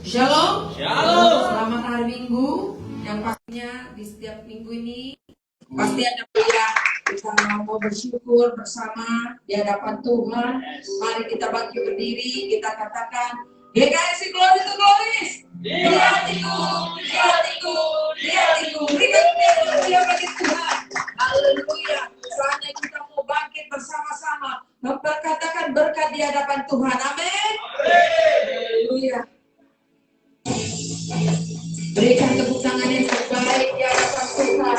Shalom. Shalom. Selamat hari Minggu. Yang pastinya di setiap minggu ini pasti ada ya kita mau bersyukur bersama di hadapan Tuhan. Mari kita bangkit berdiri, kita katakan GKSI Glory to Glories. Di hatiku, di hatiku, di hatiku. Berikan dia bagi Tuhan. Haleluya. Saatnya kita mau bangkit bersama-sama memperkatakan berkat di hadapan Tuhan. Amin. Haleluya. Berikan tepuk tangan yang terbaik di hadapan Tuhan.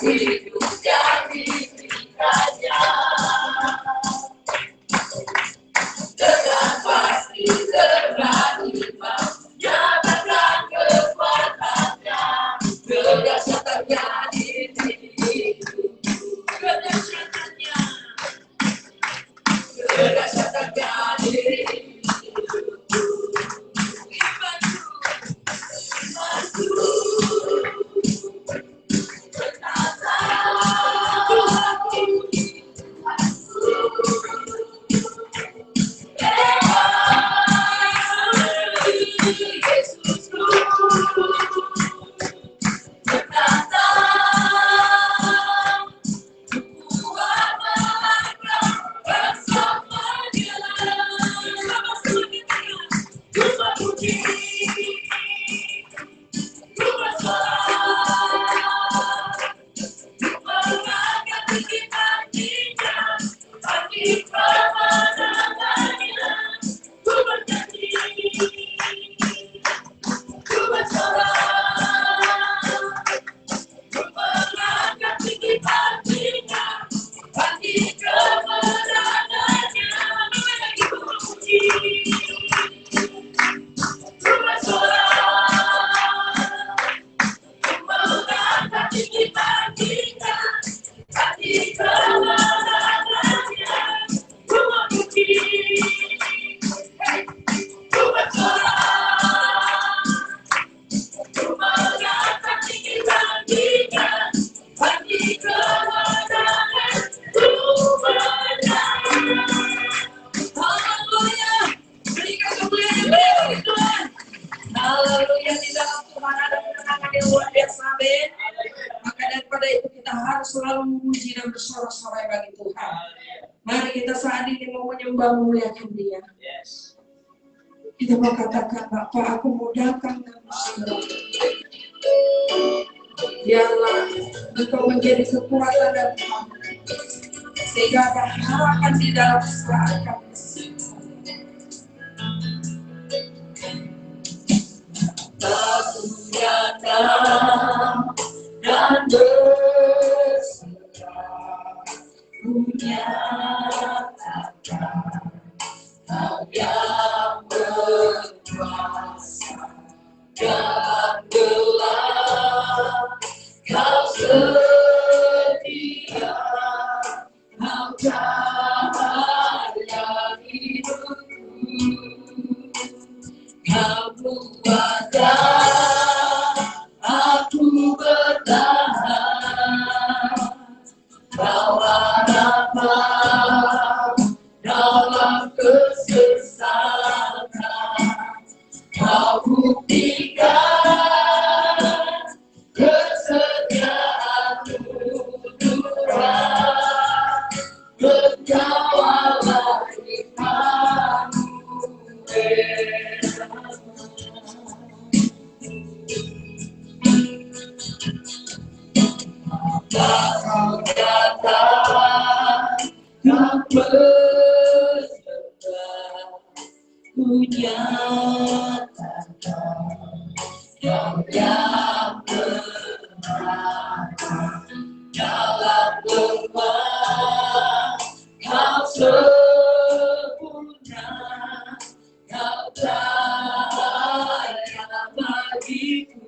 Hidup yang diberikannya. bersorak-sorai bagi Tuhan. Mari kita saat ini mau menyembah memuliakan Dia. Kita mau katakan, Bapa, aku mudahkan kamu semua. Biarlah Engkau menjadi kekuatan dan Tuhan, sehingga ada harapan di dalam saat kami. Aku datang dan berserah, menyatakan Kau yang berkuasa dan gelap, Kau setia, Kau cahaya hidupku, Kau buatkan aku bertahan, Kau harapan dalam kesesatan, Kau buktikan kesetiaan-Mu Tuhan, Engkau Allah Immanuel. Kau datang, Kau berserah, Ku nyatakan Kau yang benar dalam lemah, Kau sempurna, Kau cahaya bagiku,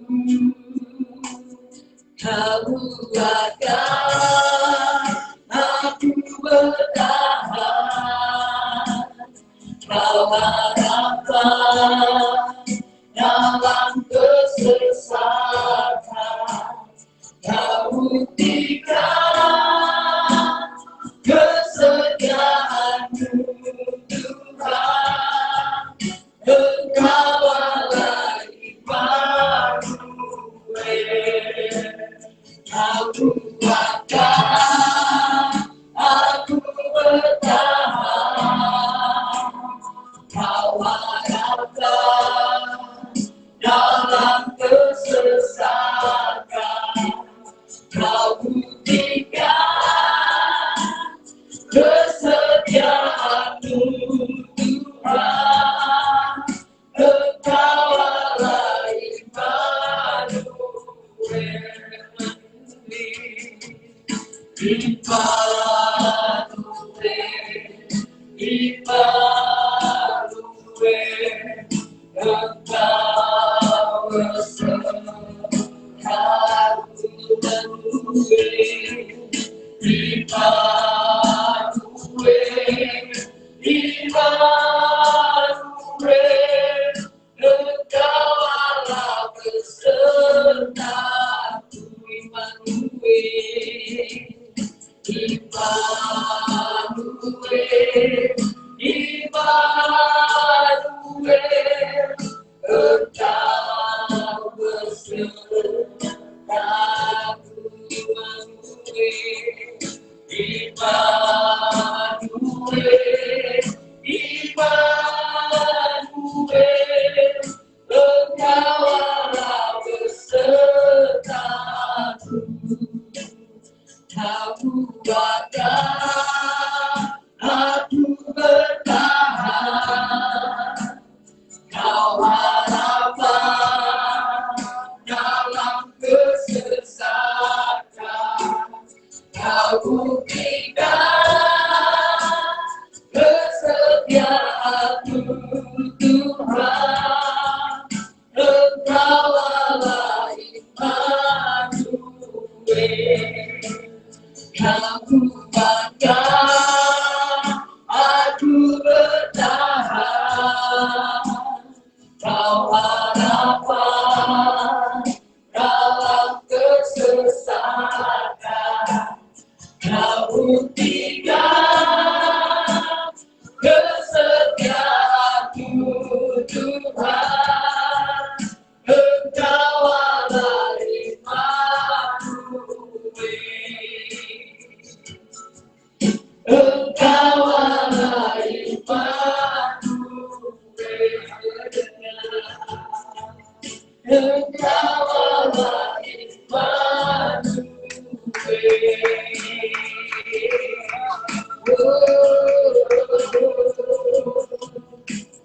Kau buatkan aku bertahan, Kau harapan dalam kesesatan, Kau buktikan kesetiaan-Mu Tuhan, Engkau Allah Immanuel. Kau buatkan aku bertahan, Kau harapan dalam kesesatan, Kau buktikan kesetiaan-Mu Tuhan, Engkau Allah Immanuel. Immanuel, Immanuel, Engkau besertaku menulis. Immanuel, Immanuel, Engkau Allah besertaku. Immanuel, Immanuel, Immanuel, Engkau besertaku. Immanuel, Immanuel, Engkau Allah besertaku. Kau buatkan aku bertahan, Kau harapan dalam kesesatan, Kau buktikan kesetiaan-Mu Tuhan, Engkau Allah Immanuel. Kau buatkan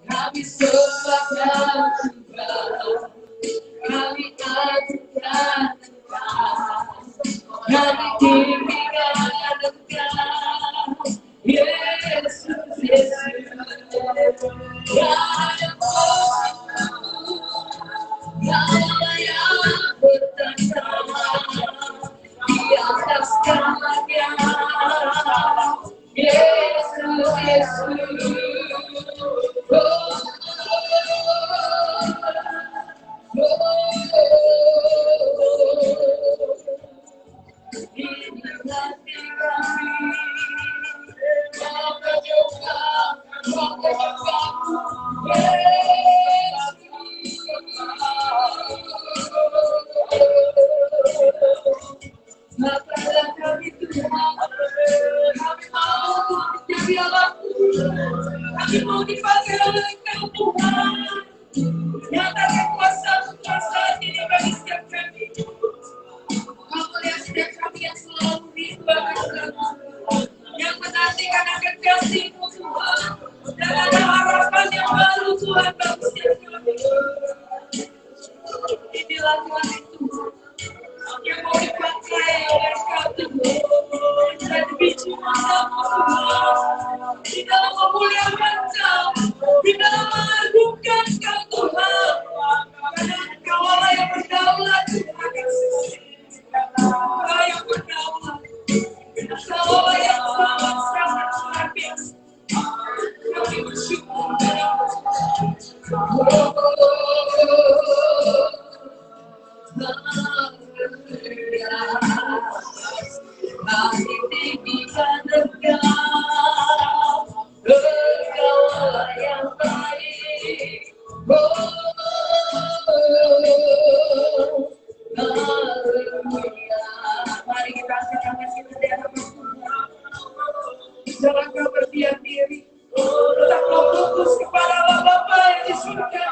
Kami sembahkan Tuhan, kami ajukan Tuhan, kami tinggikan Engkau, Yesus, Yesus. Yang yang bertata di atas segalanya, Yesus, Yesus. Kami mau dipakai oleh Engkau Tuhan. Nyatakan kuasa-kuasa ini bagi setiap kami. Kau melihat setiap kami yang selalu rindu, yang menantikan akan kasih-Mu Tuhan, dan ada harapan yang baru Tuhan bagi setiap kami. Inilah Tuhan itu yang mau dipakai oleh Engkau Tuhan, dan biji matamu Tuhan, di dalam memuliakan Engkau, di dalam mengagungkan Engkau Tuhan, karena Engkau Allah yang berdaulat Tuhan. Engkau yang berdaulat, Engkau Allah yang sangat luar biasa. Kami bersyukur padamu. Kami tinggikan Engkau, Engkau Allah yang baik. Mari kita angkat tangan kita di hadapan Tuhan. Jangan kau berdiam diri. Tetaplah fokus kepada Allah Bapa yang di surga.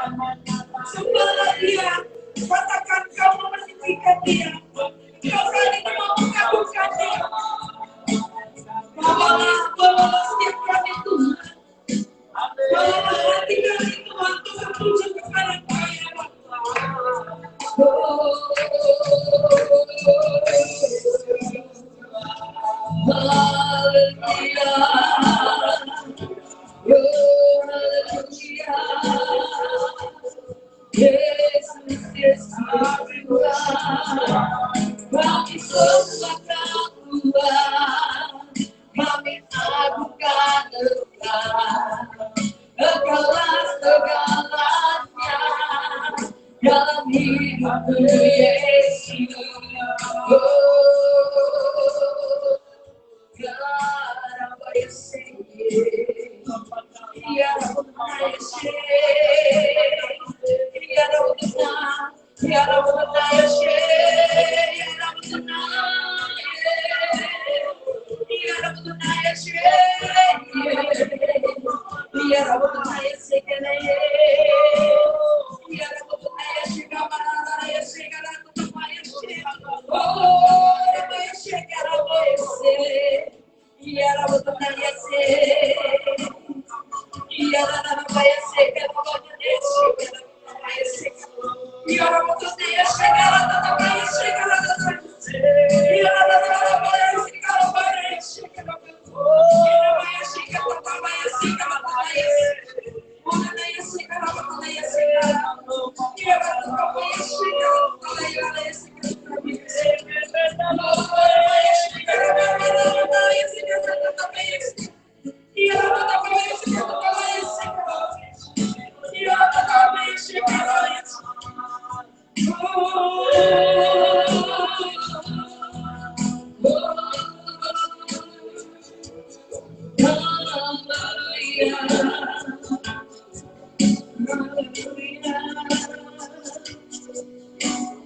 Sembahlah Dia. Katakan kau mementingkan Dia. Kau kali ini mau mengagungkan Dia. Bawalah setiap kami Tuhan. Bawalah hati kami Tuhan untuk tertuju kepada Kau ya Bapa. Yesus, Yesus, kami sembahkan Tuhan, kami agungkan Engkau, Engkaulah segalanya dalam hidupku Yesus.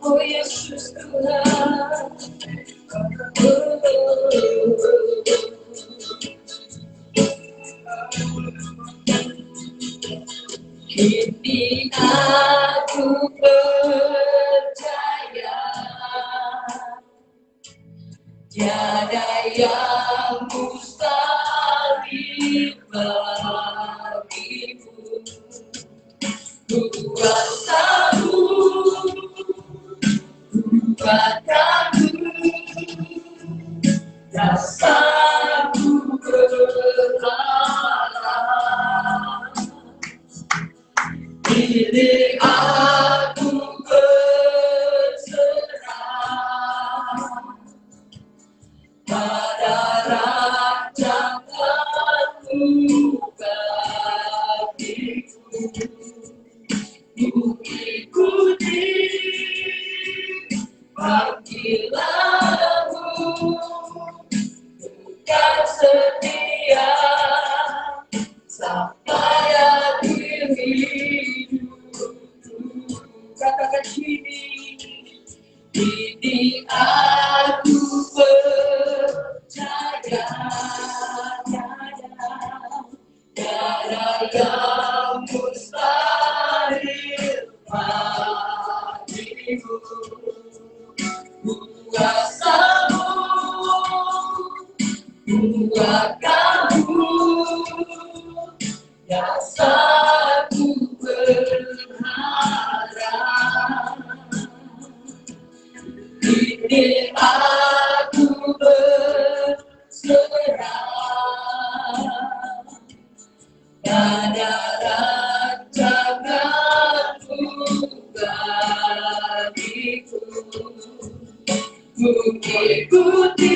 Oh Yesus Tuhan, kini aku percaya tiada yang mustahil. bagimu. Kuasamu, kuatkanku, dasarku berharap. Ini aku berserah pada rancanganmu bagiku. Ku ikuti panggilanmu, bukan setia sampai akhir hidupku. Katakan ini aku percaya, tiada yang mustahil bagimu. Kuasamu, kuatkanku, dasarku berharap. Ini aku berserah pada rancanganmu bagiku. Ku ikuti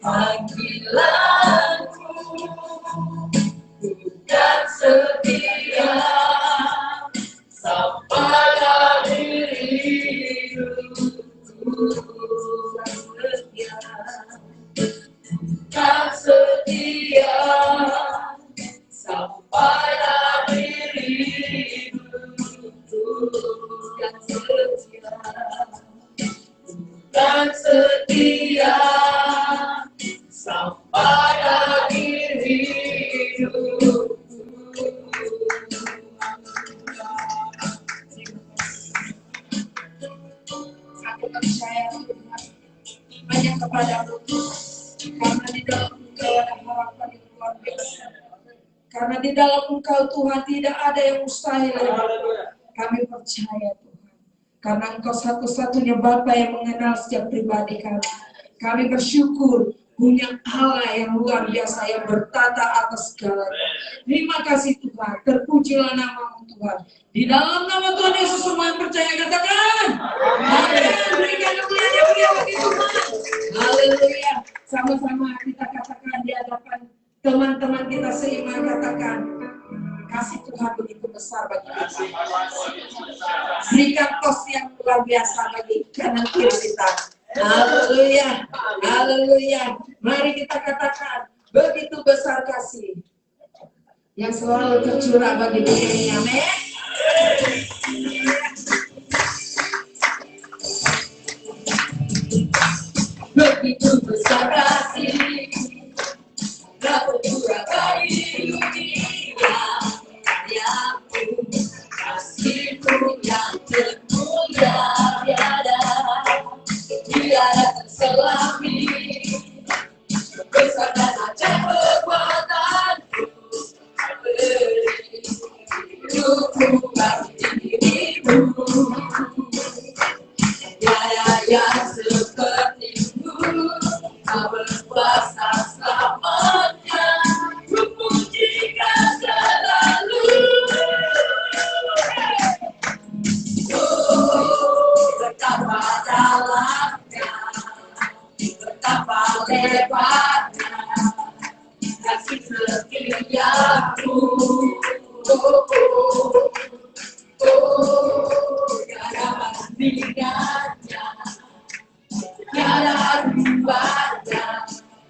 panggilanmu, bukan setia sampai akhir hidupku. Bukan setia sampai akhir hidupku. Bukan setia, bukan setia sampai akhir hidupku. Aku percaya Tuhan hanya kepadamu, karena di dalam Engkau ada harapan yang luar biasa. Karena di dalam Engkau Tuhan tidak ada yang mustahil. Kami percaya Tuhan, karena Engkau satu-satunya Bapa yang mengenal setiap pribadi kami. Kami bersyukur punya Allah yang luar biasa, yang bertata atas segalanya. Terima kasih Tuhan, terpujilah nama-Mu Tuhan. Di dalam nama Tuhan Yesus semua yang percaya katakan amin. Berikan kemuliaan bagi Tuhan. Haleluya. Sama-sama kita katakan di hadapan teman-teman kita seiman, katakan kasih Tuhan begitu besar bagi kita. Berikan tos yang luar biasa bagi kanan kiri kita. Haleluya, haleluya. Mari kita katakan begitu besar kasih yang selalu tercurah bagi dunia ini. Amin. Begitu besar kasih yang tercurah bagi dunia, karyaku, kasihku yang termulia tiada terselami. Besar dan ajaib kekuatanku, hidupku bagi dirimu. Tiada yang sepertimu, kau berkuasa selamanya. Ku pujikan selalu. Betapa dalamnya, betapa lebarnya kasih setiamu. Tiada bandingannya, tiada rumpanya,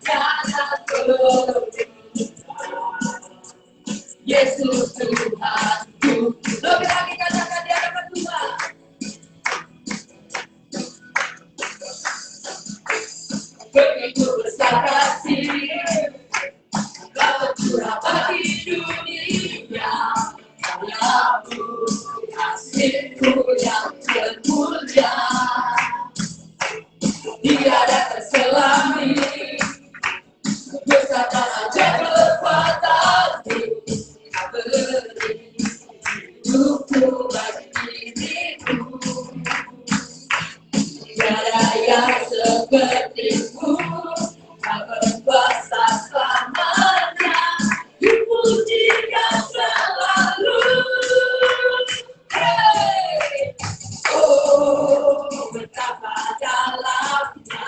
tiada tandingannya. Yesus Tuhanku. Lebih lagi katakan di hadapan Tuhan. Begitu besar kasih Kau tercurah bagi dunia, karyamu, kasihku yang termulia. Tiada terselami, besar dan kuasa selamanya, dipujikan selalu. Hey! Oh, betapa dalamnya,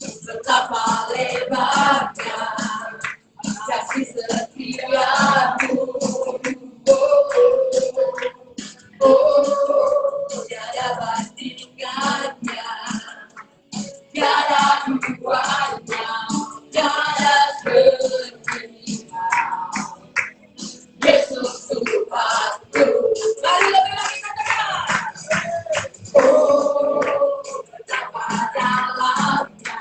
betapa lebarnya kasih setiamu. Tiada bandingannya, tiada duanya, tiada serupa. Yesus Tuhanku. Mari lebih lagi katakan. Oh, betapa dalamnya,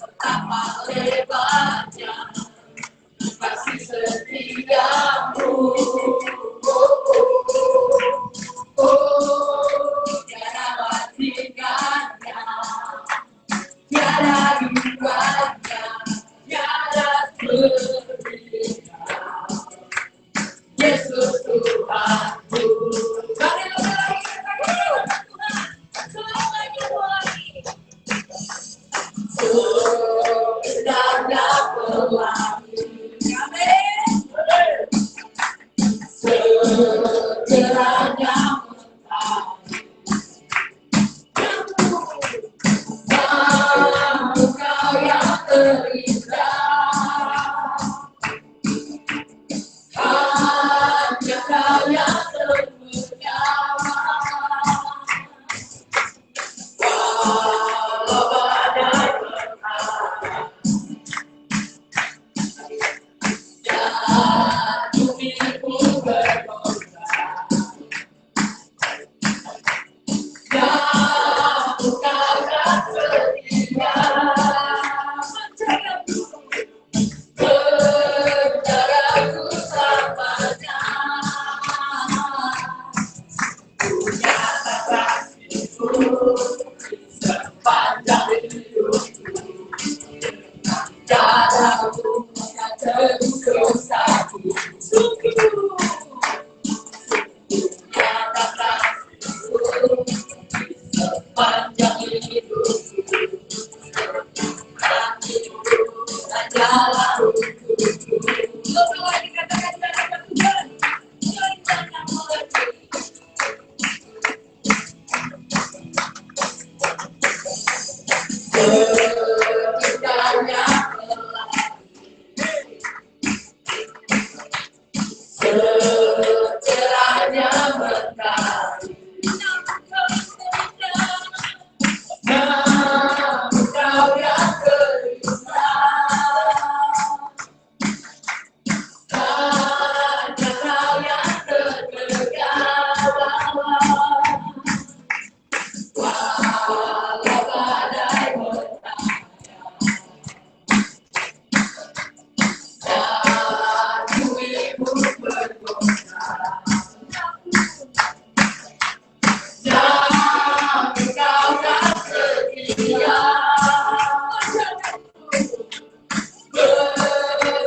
betapa lebarnya kasih setiamu. Tiada bandingannya, tiada duanya, tiada serupa. Yesus Tuhanku. Mari lebih lagi katakan. Semuanya lagi. Indahnya pelangi. Amin. Segeranya mentari. Namun kau yang terindah, hanya kau yang ternyawa. Walau badai berhadap dan bumi pun bergoncang, namun kau tak setia. Berjarakku selamanya, nyatakan itu sepanjang hidupku. Darahmu akan tebus dosaku. Nyatakan itu sepanjang hidupku. Hatiku hanyalah untukku. Lebih lagi katakan dalam Tuhan, jangan mengerti. Seindahnya secerahnya mentari, namun kau yang gelisah, hanya kau yang tergegabah. Walau badai bertanya dan bumi pun bergoncang, namun kau tak setia.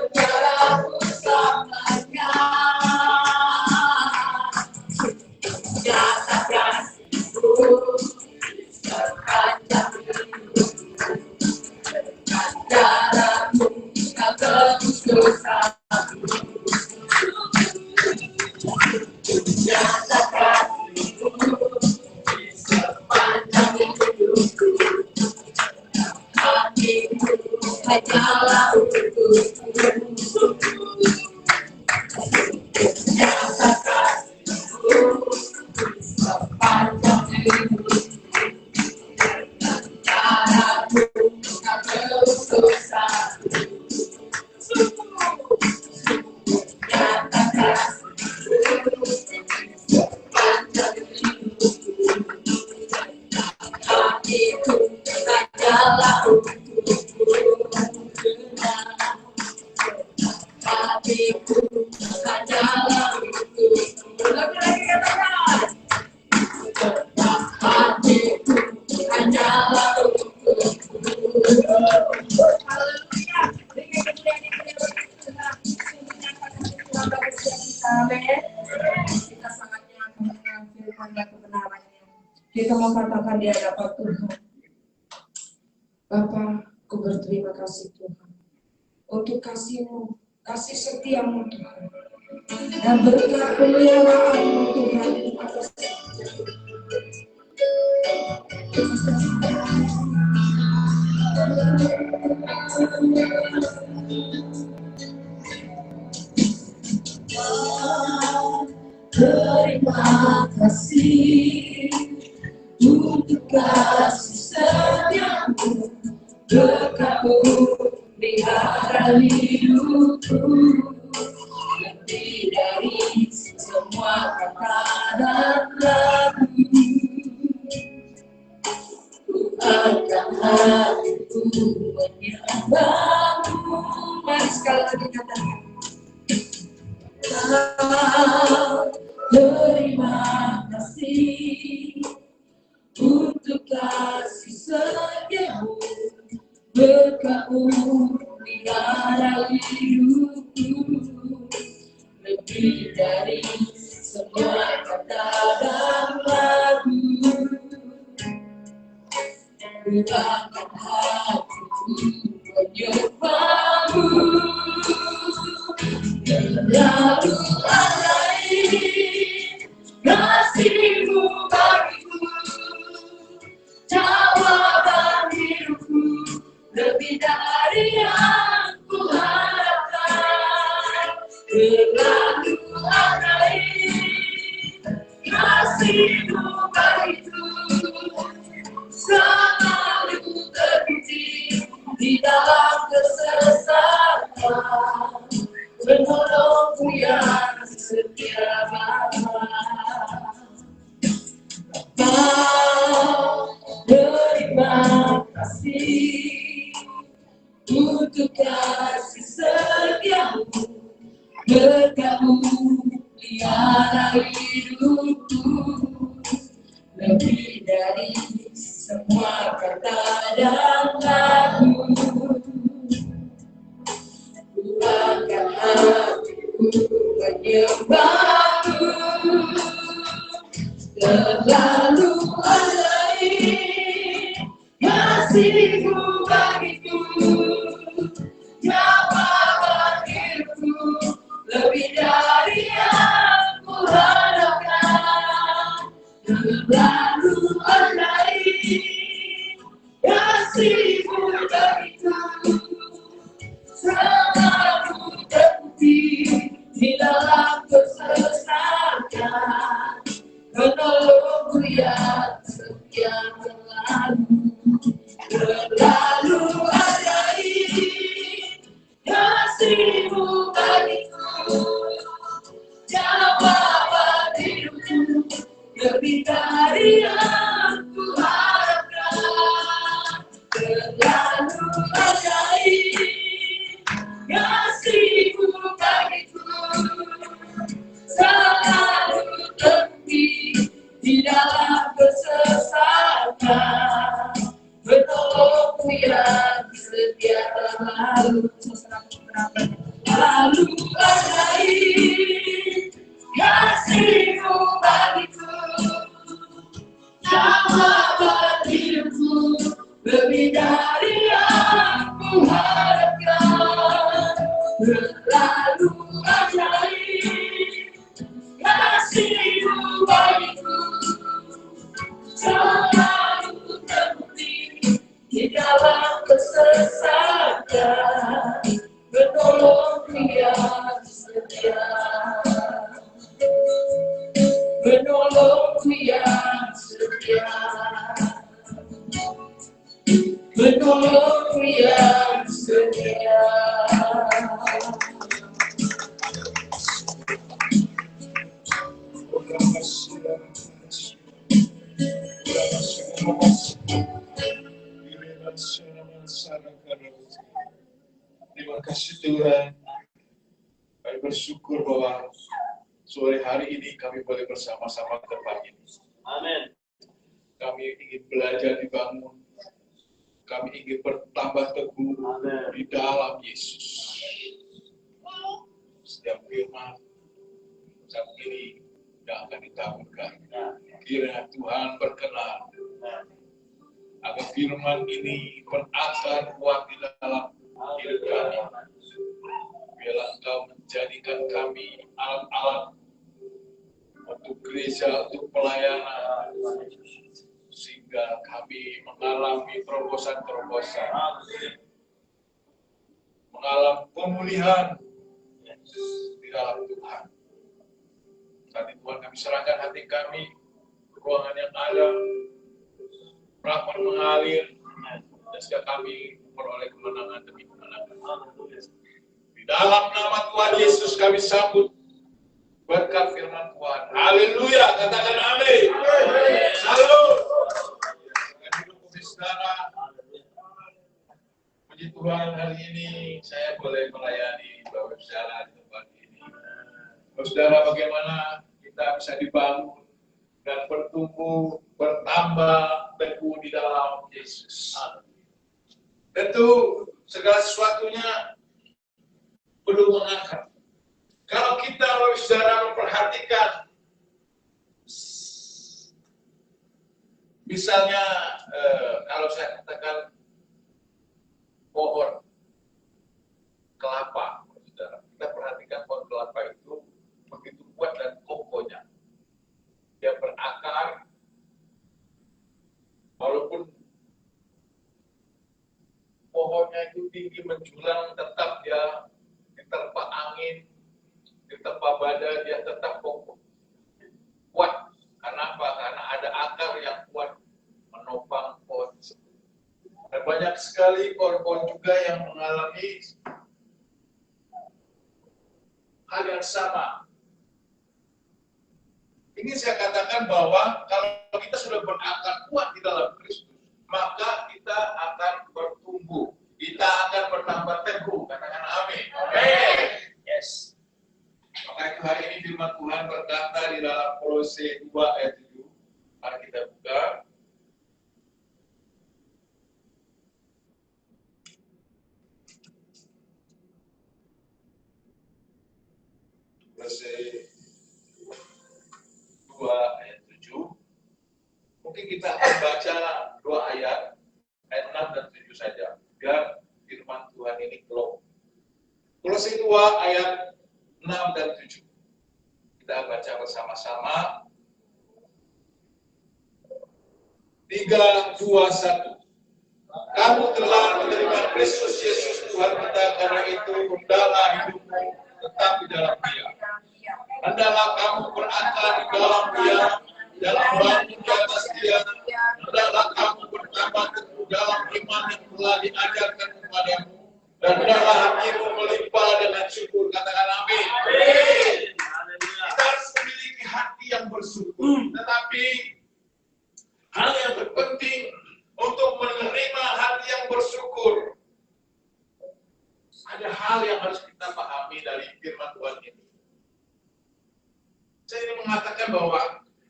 Berjarakku selamanya, nyatakan itu sepanjang hidupku. Darahmu yang tebus dosaku. Nyatakan itu sepanjang hidupku. Hatiku hanyalah untukku. Nyatakan itu sepanjang hidupku. Darahmu yang tebus dosaku. Nyatakan itu sepanjang hidupku. Hatiku hanyalah untukku. Hatiku hanyalah untukku. Lebih lagi katakan. Hatiku hanyalah untukku. Haleluya. Dengan kemuliaan yang Tuhan, sungguhnya kasih Tuhan bagi setiap kita. Amin. Kita sangat nyaman dengan firman dan kebenarannya. Kita mau katakan di hadapan Tuhan, Bapa, Ku berterima kasih Tuhan untuk kasih-Mu, kasih setia-Mu Tuhan, dan berkat pemeliharaan-Mu Tuhan atas terima kasih untuk kasih setia-Mu, berkat-Mu pelihara hidupku, lebih dari semua kata dan lagu. Ku angkat hatiku menyembah-Mu. Mari sekali lagi katakan. Terima kasih untuk kasih setia-Mu, berkat-Mu pelihara hidupku, lebih dari semua kata dan lagu. Ku angkat hatiku menyembah-Mu. Terlalu ajaib kasih-Mu bagiku, jawaban hidupku, lebih dari yang ku harapkan. Terlalu ajaib kasih-Mu bagiku, selalu terbukti di dalam kesesakan. Menolongku yang setia Bapa. Terima kasih untuk kasih setia-Mu, berkat-Mu pelihara hidupku, lebih dari semua kata dan lagu. Ku angkat hatiku menyembah-Mu. Terlalu ajaib kasih-Mu bagiku, jawaban hidupku, lebih dari yang ku harapkan. Terlalu ajaib kasih-Mu bagiku, selalu terbukti di dalam kesesakan. Menolongku yang setia selalu. Terlalu ajaib kasih-Mu bagiku, jawaban hidupku, lebih dari yang ku harapkan. Terlalu ajaib kasih-Mu bagiku, selalu terbukti di dalam kesesakan. Menolongku yang setia selalu. Lalu ajaib kasih-Mu bagiku, jawaban hidupku, lebih dari yang ku harapkan. Terlalu ajaib kasih-Mu bagiku, selalu terbukti di dalam kesesakan. Menolongku yang setia, menolongku yang setia, menolongku yang setia. Terima kasih Tuhan. Kami bersyukur bahwa sore hari ini kami boleh bersama-sama ke tempat ini. Amin. Kami ingin belajar dibangun. Kami ingin bertambah teguh di dalam Yesus. Setiap firman, ucap ini yang akan ditabutkan. Kiranya Tuhan berkenan agar firman ini berakar kuat di dalam hidup kami. Biarlah Engkau menjadikan kami alat-alat untuk gereja, untuk pelayanan, sehingga kami mengalami terobosan-terobosan, mengalami pemulihan di dalam Tuhan. Saat itu Tuhan, kami serahkan hati kami, ruangan yang ada, rahmat mengalir, dan sehingga kami memperoleh kemenangan demi kemenangan. Di dalam nama Tuhan Yesus kami sambut berkat firman Tuhan. Haleluya, katakan amin. Salut. Saudara, puji Tuhan, hari ini saya boleh melayani Bapak Saudara di tempat ini. Saudara, bagaimana kita bisa dibangun dan bertumbuh, bertambah teguh di dalam Yesus. Tentu segala sesuatunya perlu mengangkat. Kalau kita, saudara, memperhatikan, misalnya kalau saya katakan pohon kelapa, saudara, kita perhatikan pohon kelapa itu begitu kuat dan kokohnya. Dia berakar, walaupun pohonnya itu tinggi menjulang, tetap dia diterpa angin, diterpa badai, dia tetap kokoh, kuat. Karena apa? Karena ada akar yang kuat menopang pohon tersebut. Dan banyak sekali pohon-pohon juga yang mengalami hal yang sama. Ini saya katakan bahwa kalau kita sudah berakar kuat di dalam Kristus, maka kita akan bertumbuh, kita akan bertambah teguh. Katakan amin. Amin. Yes. Maka itu hari ini firman Tuhan berkata di dalam Kolose 2 ayat 7. Mari kita buka. Kolose 2 ayat 7. Mungkin kita akan baca 2 ayat 6 dan 7 saja, biar firman Tuhan ini belum. Kolose 2 ayat 6 dan 7. Kita baca bersama-sama. 3, 2, 1. Kamu telah menerima Kristus Yesus Tuhan kita, karena itu hendaklah hidupmu tetap di dalam Dia. Hendaklah kamu berakar di dalam Dia, dalam bangun di atas Dia. Hendaklah kamu bertambah teguh dalam iman yang telah diajarkan kepadamu, dan hendaklah hatimu melimpah dengan syukur. Katakan amin. Kita harus memiliki hati yang bersyukur. Tetapi hal yang terpenting untuk menerima hati yang bersyukur, ada hal yang harus kita pahami dari firman Tuhan ini. Saya ingin mengatakan bahwa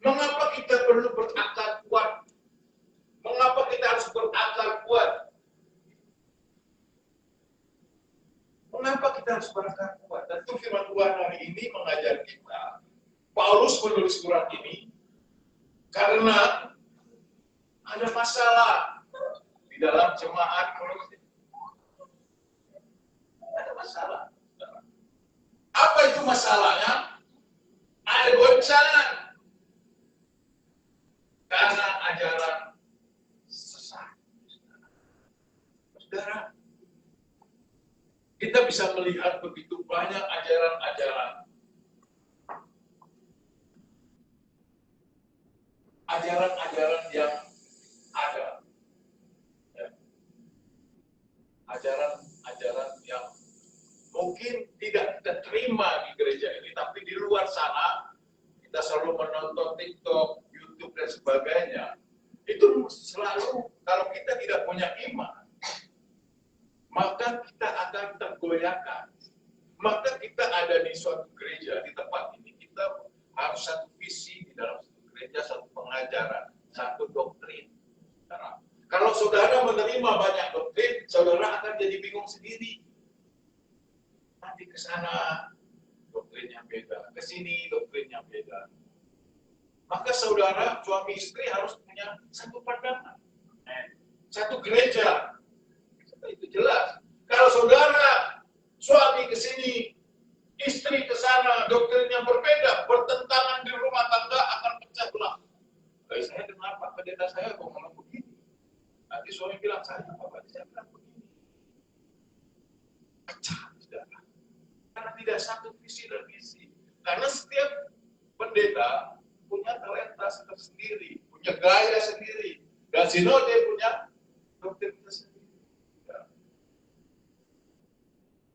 mengapa kita perlu berakar kuat? Mengapa kita harus berakar kuat? Mengapa kita harus berakar kuat? Dan itu firman Tuhan hari ini mengajar kita. Paulus menulis surat ini karena ada masalah di dalam jemaat Kolose. Ada masalah. Apa itu masalahnya? Ada goncangan karena ajaran sesat. Saudara, kita bisa melihat begitu banyak ajaran-ajaran yang ada. Ya. Ajaran-ajaran yang mungkin tidak kita terima di gereja ini, tapi di luar sana kita selalu menonton TikTok, YouTube dan sebagainya. Itu selalu, kalau kita tidak punya iman, maka kita akan tergoyahkan. Maka kita ada di suatu gereja, di tempat ini, kita harus satu visi di dalam satu gereja, satu pengajaran, satu doktrin. Kalau saudara menerima banyak doktrin, saudara akan jadi bingung sendiri. Nanti ke sana doktrinnya beda, ke sini doktrinnya beda. Maka saudara, suami istri harus punya satu pandangan. satu gereja. Itu jelas. Kalau saudara, suami ke sini, istri ke sana, doktrinnya berbeda, bertentangan di rumah tangga akan pecah belah. Saya kenapa pendeta saya kok ngomong begini? Nanti suami bilang, saya bilang begini. Pecah, saudara. Karena tidak satu visi dan misi. Karena setiap pendeta punya talenta tersendiri, punya gaya sendiri. Dan sinode punya doktrin tersendiri. Ya.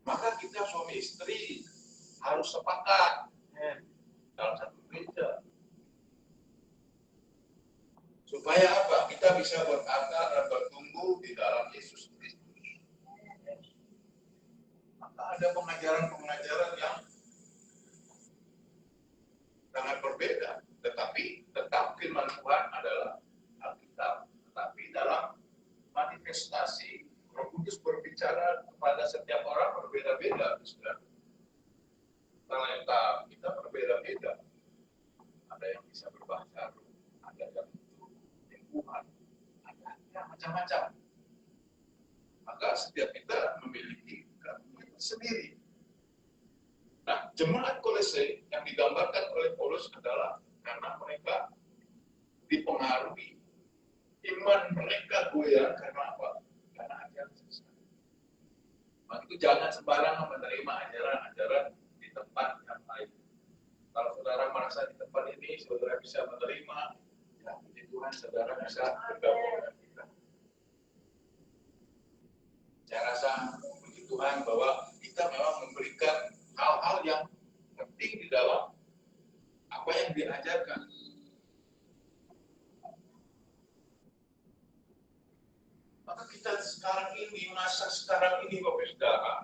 Maka kita suami istri harus sepakat dalam satu gereja. Supaya apa? Kita bisa berakar dan bertumbuh di dalam Yesus Kristus. Maka ada pengajaran-pengajaran yang sangat berbeda, tetapi tetap firman Tuhan adalah Alkitab. Tetapi dalam manifestasi, Roh Kudus berbicara kepada setiap orang berbeda-beda, saudara. Talenta kita berbeda-beda. Ada yang bisa berbahasa roh, ada yang lingkungan, ada macam-macam. Maka setiap kita memiliki karunia sendiri. Nah, jemaat Kolose yang digambarkan oleh Paulus adalah karena mereka dipengaruhi, iman mereka goyah karena apa? Karena ajaran sesat. Maka itu jangan sembarangan menerima ajaran-ajaran di tempat yang lain. Kalau saudara merasa di tempat ini, saudara bisa menerima, ya puji Tuhan, saudara bisa bergabung dengan kita. Saya rasa puji Tuhan bahwa kita memang memberikan hal-hal yang penting di dalam apa yang diajarkan. Maka kita sekarang ini, masa sekarang ini Bapak Saudara,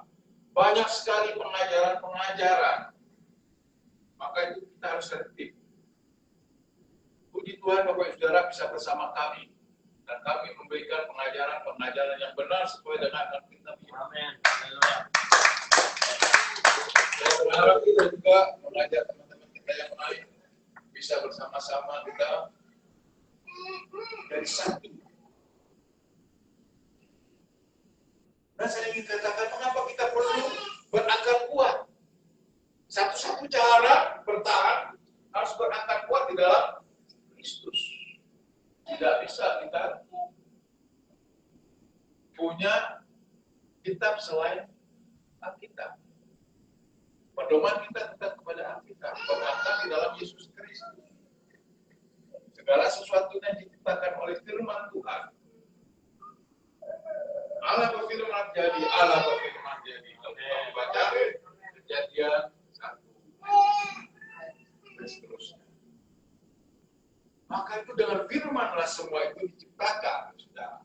banyak sekali pengajaran-pengajaran. Maka itu kita harus tertib. Puji Tuhan Bapak Saudara bisa bersama kami. Dan kami memberikan pengajaran-pengajaran yang benar sesuai dengan Alkitab. Amin. Saya berharap kita juga mengajak teman-teman kita yang lain bisa bersama-sama kita dari satu. Dan saya ingin katakan mengapa kita perlu berakar kuat. Satu-satu cara bertahan harus berakar kuat di dalam Kristus. Tidak bisa kita punya kitab selain Alkitab. Pedoman kita tetap kepada Alkitab, berakar di dalam Yesus Kristus. Segala sesuatunya diciptakan oleh firman Tuhan. Allah berfirman jadi, Allah berfirman jadi. Kalau kita membaca Kejadian 1 dan seterusnya. Maka itu dengan firmanlah semua itu diciptakan, saudara.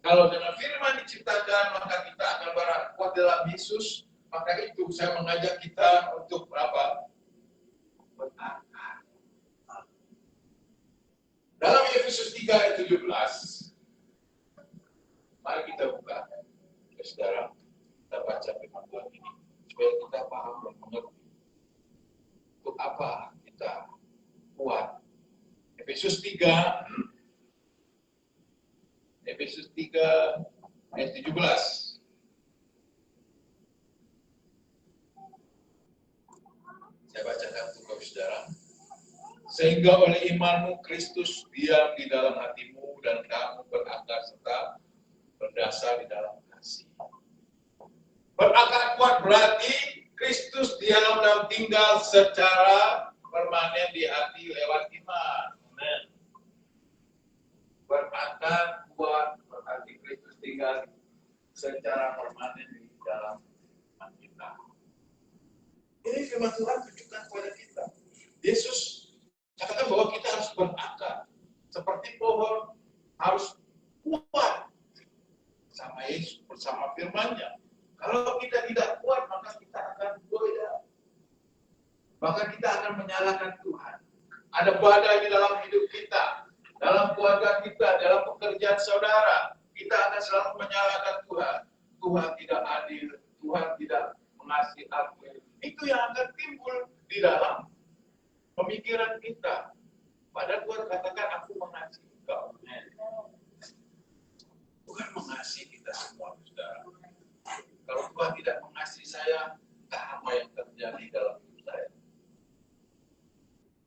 Kalau dengan firman diciptakan, maka kita akan kuat dalam Yesus. Maka itu saya mengajak kita untuk apa? Berakar. Dalam Efesus 3 ayat 17, mari kita buka, ya saudara, kita baca firman Tuhan ini supaya kita paham dan mengerti untuk apa kita kuat. Efesus 3 ayat 17. Saya bacakan untuk saudara. Sehingga oleh imanmu Kristus diam di dalam hatimu dan kamu berakar serta berdasar di dalam kasih. Berakar kuat berarti Kristus diam dan tinggal secara permanen di hati lewat iman. Amen. Berakar kuat berarti Kristus tinggal secara permanen di dalam hati kita. Ini firman Tuhan tunjukkan kepada kita. Yesus katakan bahwa kita harus berakar. Seperti pohon harus kuat sama Yesus, bersama firman-Nya. Kalau kita tidak kuat, maka kita akan goyah. Maka kita akan menyalahkan Tuhan. Ada badai di dalam hidup kita, dalam keluarga kita, dalam pekerjaan saudara. Kita akan selalu menyalahkan Tuhan. Tuhan tidak adil, Tuhan tidak mengasihi aku. Itu yang akan timbul di dalam pemikiran kita. Padahal Tuhan katakan aku mengasihi engkau. mengasihi kita semua, saudara. Kalau Tuhan tidak mengasihi saya, entah apa yang terjadi dalam hidup saya.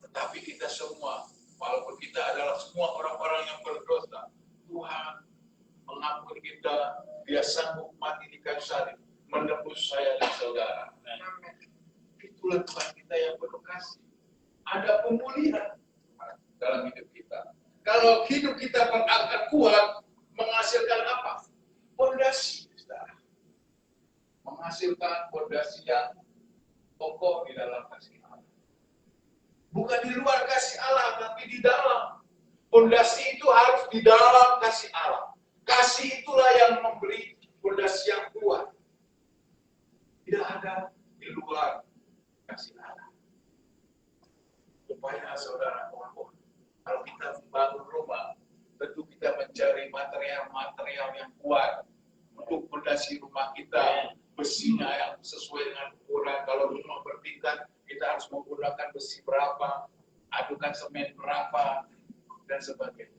Tetapi kita semua, walaupun kita adalah semua orang-orang yang berdosa, Tuhan mengampuni kita, Dia sanggup mati di kayu salib, menebus saya dan saudara. Itulah Tuhan kita yang penuh kasih. Ada pemulihan dalam hidup kita. Kalau hidup kita berakar kuat, menghasilkan apa? Fondasi, saudara. Menghasilkan fondasi yang kokoh di dalam kasih Allah. Bukan di luar kasih Allah, tapi di dalam. Fondasi itu harus di dalam kasih Allah. Kasih itulah yang memberi fondasi yang kuat. Tidak ada di luar kasih Allah. Supaya saudara kokoh. Kalau kita membangun rumah, tentu kita mencari material-material yang kuat untuk fondasi rumah kita. Besinya yang sesuai dengan ukuran. Kalau rumah bertingkat, kita harus menggunakan besi berapa, adukan semen berapa, dan sebagainya.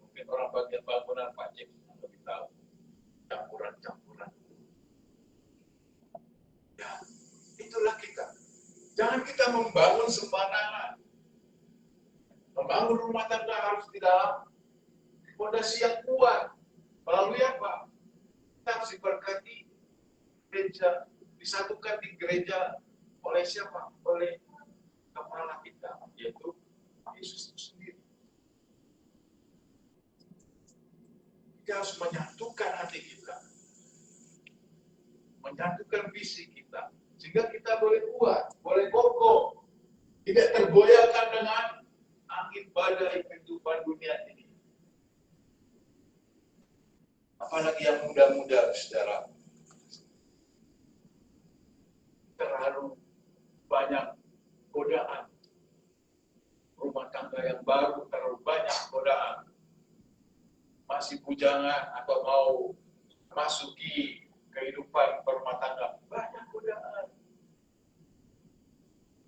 Mungkin orang bagian bangunan Pak James lebih tahu campuran-campuran. Ya, itulah kita. Jangan kita membangun sembarangan. Membangun rumah tangga harus di dalam fondasi yang kuat. Melalui apa? Kita harus diberkati gereja, disatukan di gereja oleh siapa? Oleh kepala kita, yaitu Yesus itu sendiri. Kita harus menyatukan hati kita, menyatukan visi kita, sehingga kita boleh kuat, boleh kokoh, tidak tergoyahkan dengan angin badai kehidupan dunia ini. Apalagi yang muda-muda, saudara. Terlalu banyak godaan. Rumah tangga yang baru terlalu banyak godaan. Masih bujangan atau mau masuki kehidupan berumah tangga, banyak godaan.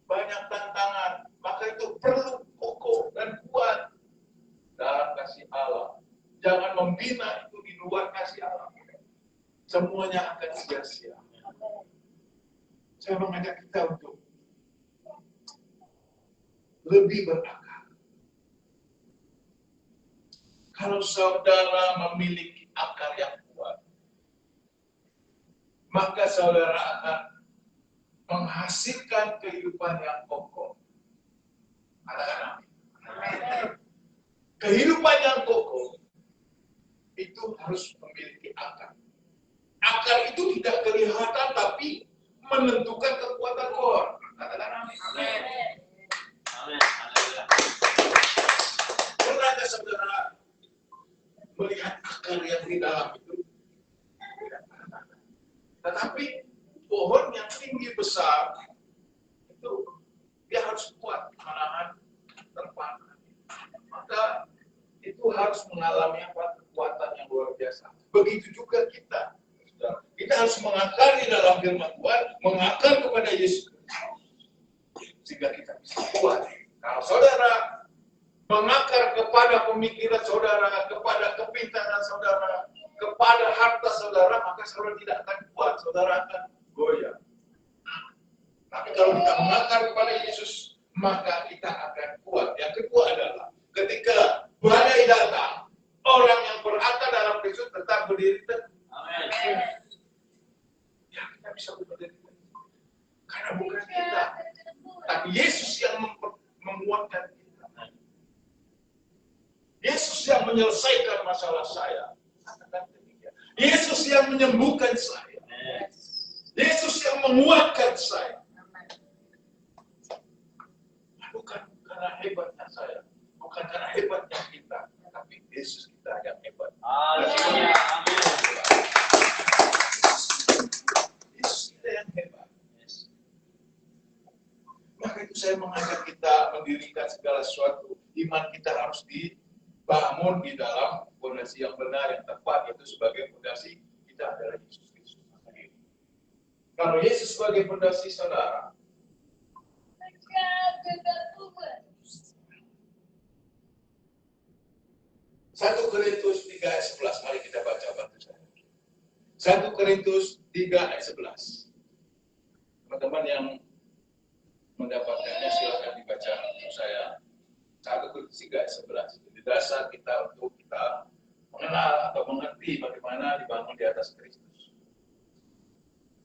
Banyak tantangan. Maka itu perlu kokoh dan kuat dalam kasih Allah. Jangan membina itu di luar kasih Allah. Semuanya akan sia-sia. Saya mengajak kita untuk lebih berakar. Kalau saudara memiliki akar yang kuat, maka saudara akan menghasilkan kehidupan yang kokoh. Katakan amin. Kehidupan yang kokoh itu harus memiliki akar. Akar itu tidak kelihatan, tapi menentukan kekuatan Tuhan. Katakan amin. Amin. Pernahkah saudara melihat akar yang di dalam itu? Tetapi pohon yang tinggi besar itu dia harus kuat menahan terpana. Maka itu harus mengalami kekuatan yang luar biasa. Begitu juga kita. Kita harus mengakar di dalam firman Tuhan, mengakar kepada Yesus, sehingga kita bisa kuat. Kalau saudara mengakar kepada pemikiran saudara, kepada kepintaran saudara, kepada harta saudara, maka saudara tidak akan kuat, saudara akan goyah. Tapi kalau kita mengakar kepada Yesus, maka kita akan kuat. Yang kedua adalah ketika badai datang, orang yang berakar dalam Kristus tetap berdiri teguh. Amin. Ya, kita bisa berdiri teguh. Karena bukan kita, tapi Yesus yang menguatkan kita. Yesus yang menyelesaikan masalah saya. Yesus yang menyembuhkan saya. Yesus yang menguatkan saya. Bukan karena hebatnya saya, bukan karena hebatnya kita, tapi Yesus kita yang hebat. Amin. Yesus kita yang hebat. Maka itu saya mengajak kita mendirikan segala sesuatu. Iman kita harus dibangun di dalam fondasi yang benar, yang tepat, yaitu sebagai fondasi kita adalah Yesus Kristus. Kalau Yesus sebagai fondasi saudara, 1 Korintus 3 ayat 11, mari kita baca. 1 Korintus 3 ayat 11. Teman-teman yang mendapatkannya silakan dibaca untuk saya. 1 Korintus 3 ayat 11. Jadi dasar kita untuk kita mengenal atau mengerti bagaimana dibangun di atas Kristus.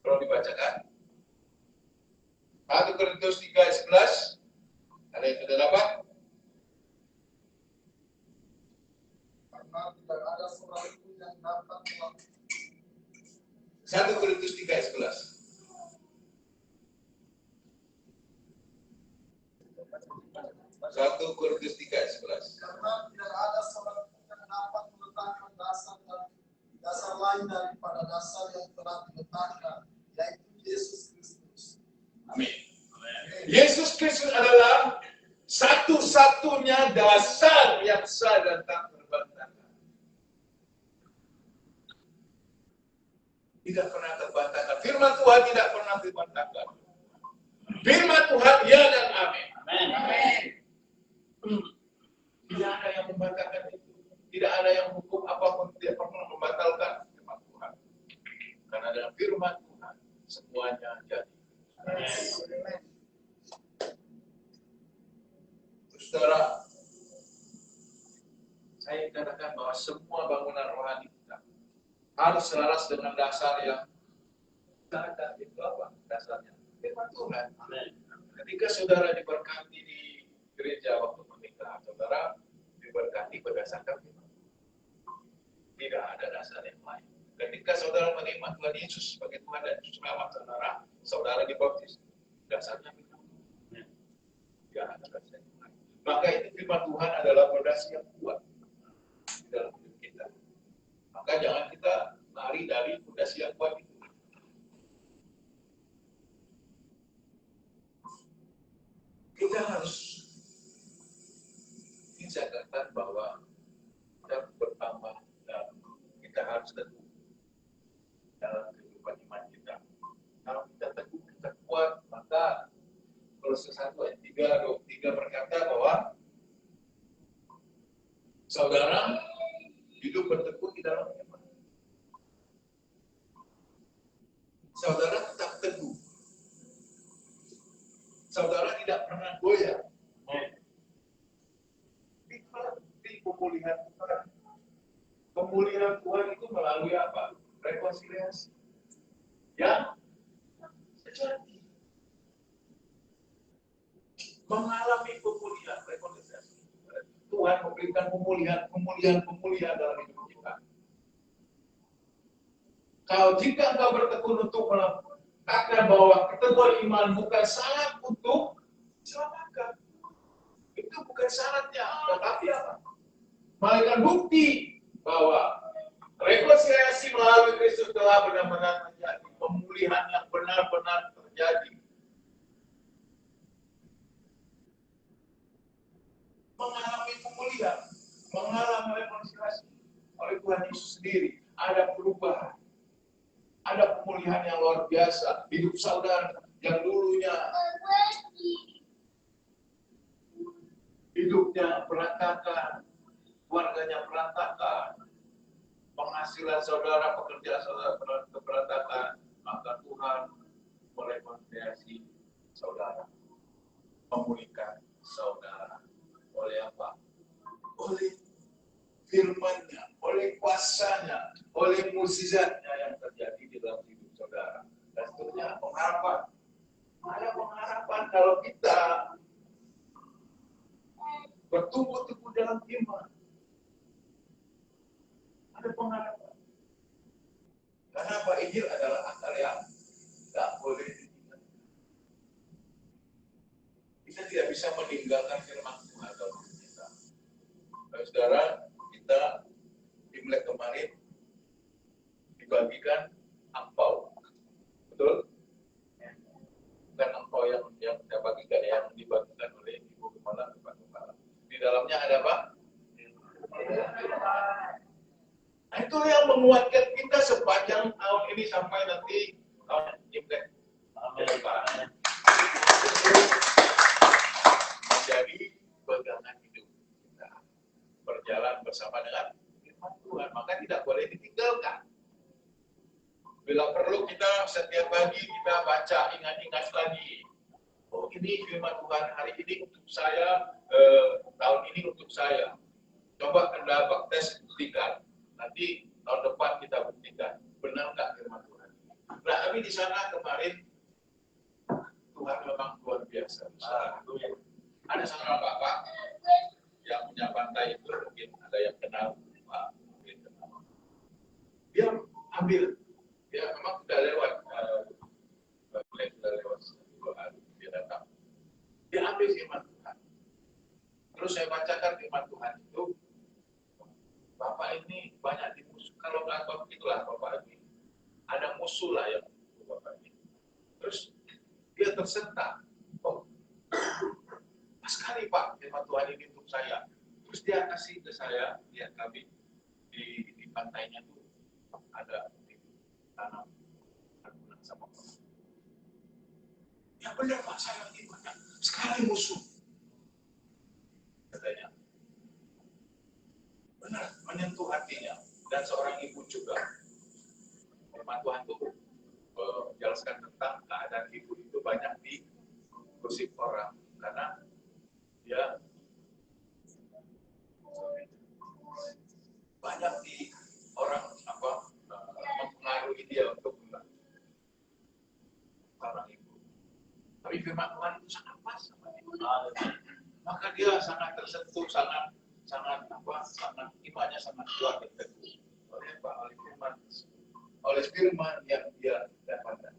Kalau dibacakan 1 Korintus 3 ayat 11, ada yang sudah dapat? Karena tidak ada seorang pun yang dapat melakukan 1 Korintus 3 ayat 11. Satu Korintus 3 ayat 11. karena tidak ada seorang pun yang dapat meletakkan dasar lain daripada dasar yang telah diletakkan, yaitu Yesus Kristus. Amin. Yesus Kristus adalah satu-satunya dasar yang sah dan tak terbantahkan. Tidak pernah terbantahkan. Firman Tuhan tidak pernah terbantahkan. Firman Tuhan ya dan amin. Amin. Tidak ada yang membantahkan itu. Tidak ada yang hukum apapun tidak pernah membatalkan firman Tuhan. Karena dengan firman Tuhan semuanya jadi. Saudara, saya katakan bahwa semua bangunan rohani kita harus selaras dengan dasar yang ada. Itu apa dasarnya? Firman Tuhan. Ketika saudara diberkati di gereja waktu menikah, saudara diberkati berdasarkan firman. Tidak ada dasar yang lain. Ketika saudara menerima Tuhan Yesus sebagai Tuhan dan Juru Selamat saudara dibaptis, dasarnya firman. Tidak ada dasar yang lain. Maka itu firman Tuhan adalah fondasi yang kuat di dalam hidup kita. Maka jangan kita lari dari fondasi yang kuat itu. Kita harus saya katakan bahwa kita bertambah dan kita harus teguh dalam kehidupan iman kita. Kalau kita teguh, kita kuat, maka Kolose 1 ayat 3 berkata bahwa saudara hidup bertekun di dalam iman. Saudara tetap teguh. Saudara tidak pernah goyah. Di pemulihan Tuhan. Pemulihan Tuhan itu melalui apa? Rekonsiliasi. Yang sejati. Mengalami pemulihan, rekonsiliasi. Tuhan memberikan pemulihan dalam hidup kita. Kalau jika engkau bertekun untuk mengatakan bahwa keteguhan iman bukan syarat untuk diselamatkan. Itu bukan syaratnya, tetapi apa? Melainkan bukti bahwa rekonsiliasi melalui Kristus telah benar-benar terjadi. Pemulihan yang benar-benar terjadi. Mengalami pemulihan, mengalami rekonsiliasi oleh Tuhan Yesus sendiri. Ada perubahan. Ada pemulihan yang luar biasa. Hidup saudara yang dulunya hidupnya berantakan, keluarganya berantakan, penghasilan saudara, pekerjaan saudara berantakan, maka Tuhan merekonsiliasi saudara, memulihkan saudara. Oleh apa? Oleh firman-Nya, oleh kuasa-Nya, oleh mukjizat-Nya yang terjadi di dalam hidup saudara. Dan seterusnya pengharapan. Ada pengharapan kalau kita bertumbuh teguh dalam iman. Ada pengharapan. Karena apa? Injil adalah akal yang tidak boleh ditinggalkan. Kita tidak bisa meninggalkan firman Tuhan dalam hidup kita. Saudara, kita Imlek kemarin dibagikan angpau. Betul? Bukan angpau yang kita bagikan, yang dibagikan oleh Ibu Kepala, Bapak Kepala. Di dalamnya ada apa? Nah, itu yang menguatkan kita sepanjang tahun ini sampai nanti tahun Imlek. Menjadi pegangan hidup kita. Berjalan bersama dengan firman Tuhan, maka tidak boleh ditinggalkan. Bila perlu kita setiap pagi kita baca, ingat-ingat lagi. Oh, ini firman Tuhan hari ini untuk saya, tahun ini untuk saya. Coba Anda tes buktikan. Nanti tahun depan kita buktikan. Benar nggak firman Tuhan? Nah, tapi di sana kemarin Tuhan memang luar biasa. Ada seorang bapak yang punya pantai itu, mungkin ada yang kenal, Pak. Dia ambil, dia memang sudah lewat, sudah lewat 2 hari dia datang. Dia ambil firman Tuhan. Terus saya bacakan firman Tuhan itu, Bapak ini banyak dimusuh. Kalau nggak begitulah Bapak ini, ada musuh lah yang Bapak ini. Terus dia tersentak. Oh, pas sekali Pak, firman Tuhan ini untuk saya. Terus dia kasih ke saya, lihat kami di pantainya tuh ada tanam adunan sama Bapak. Ya benar Pak, saya ini banyak sekali musuh. Katanya. Benar, menyentuh hatinya. Dan seorang ibu juga. Firman Tuhan itu menjelaskan tentang keadaan ibu itu banyak digosip orang. Karena dia banyak di orang mempengaruhi dia untuk orang ibu. Tapi firman Tuhan itu sangat pas sama dia. Maka dia sangat tersentuh, sangat imannya sangat kuat dan teguh oleh firman yang dia dapatkan.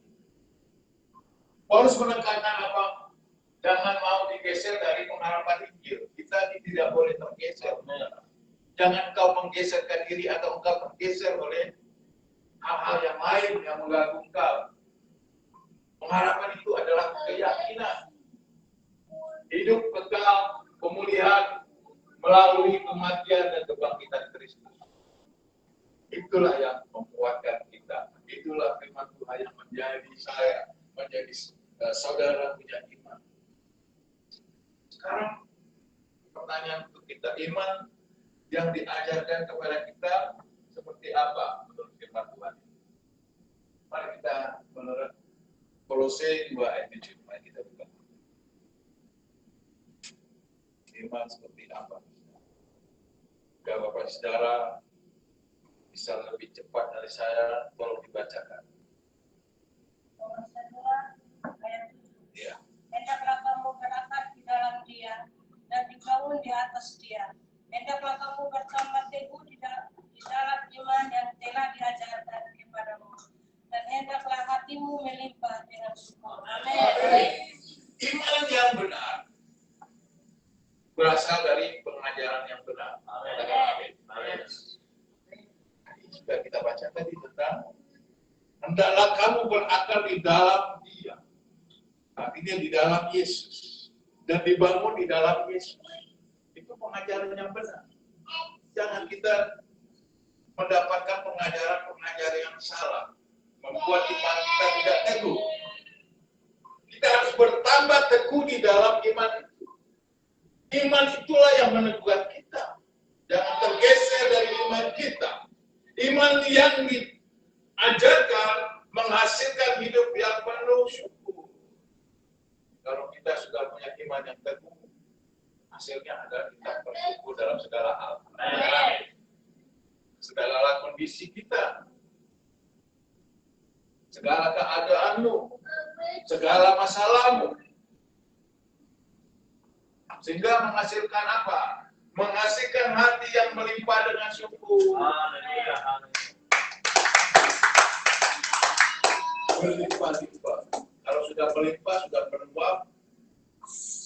Paulus menekankan apa? Jangan mau digeser dari pengharapan Injil. Kita tidak boleh tergeser. Jangan kau menggeserkan diri atau engkau tergeser oleh hal-hal yang lain yang mengganggu engkau. Pengharapan itu adalah keyakinan. Hidup kekal, pemulihan melalui kematian dan kebangkitan Kristus. Itulah yang menguatkan kita. Itulah firman Tuhan yang menjadi saya, menjadi saudara punya iman. Sekarang pertanyaan untuk kita, iman yang diajarkan kepada kita seperti apa menurut firman Tuhan? Mari kita menurut Kolose 2 ayat 7. Mari kita buka. Iman seperti apa? Jika Bapak Saudara bisa lebih cepat dari saya, tolong dibacakan. Kolose 2 ayat 7. Ya. Hendaklah kamu berakar di dalam Dia dan dibangun di atas Dia. Hendaklah kamu bersama teguh di dalam iman yang telah diajarkan kepadamu. Dan hendaklah hatimu melimpah dengan syukur. Amin. Iman yang benar berasal dari pengajaran yang benar. Amin. Sudah kita baca tadi tentang hendaklah kamu berakar di dalam Dia. Artinya di dalam Yesus dan dibangun di dalam Yesus. Itu pengajaran yang benar. Jangan kita mendapatkan pengajaran yang salah, membuat iman kita tidak teguh. Kita harus bertambah teguh di dalam iman itu. Iman itulah yang meneguhkan kita. Jangan tergeser dari iman kita. Iman yang diajarkan menghasilkan hidup yang penuh syukur. Kalau kita sudah punya iman yang teguh, hasilnya adalah kita bersyukur dalam segala hal. Segala kondisi kita, segala keadaanmu, segala masalahmu. Sehingga menghasilkan apa? Menghasilkan hati yang melimpah dengan syukur. Berlimpah-limpah. Kalau sudah melimpah, sudah meluap,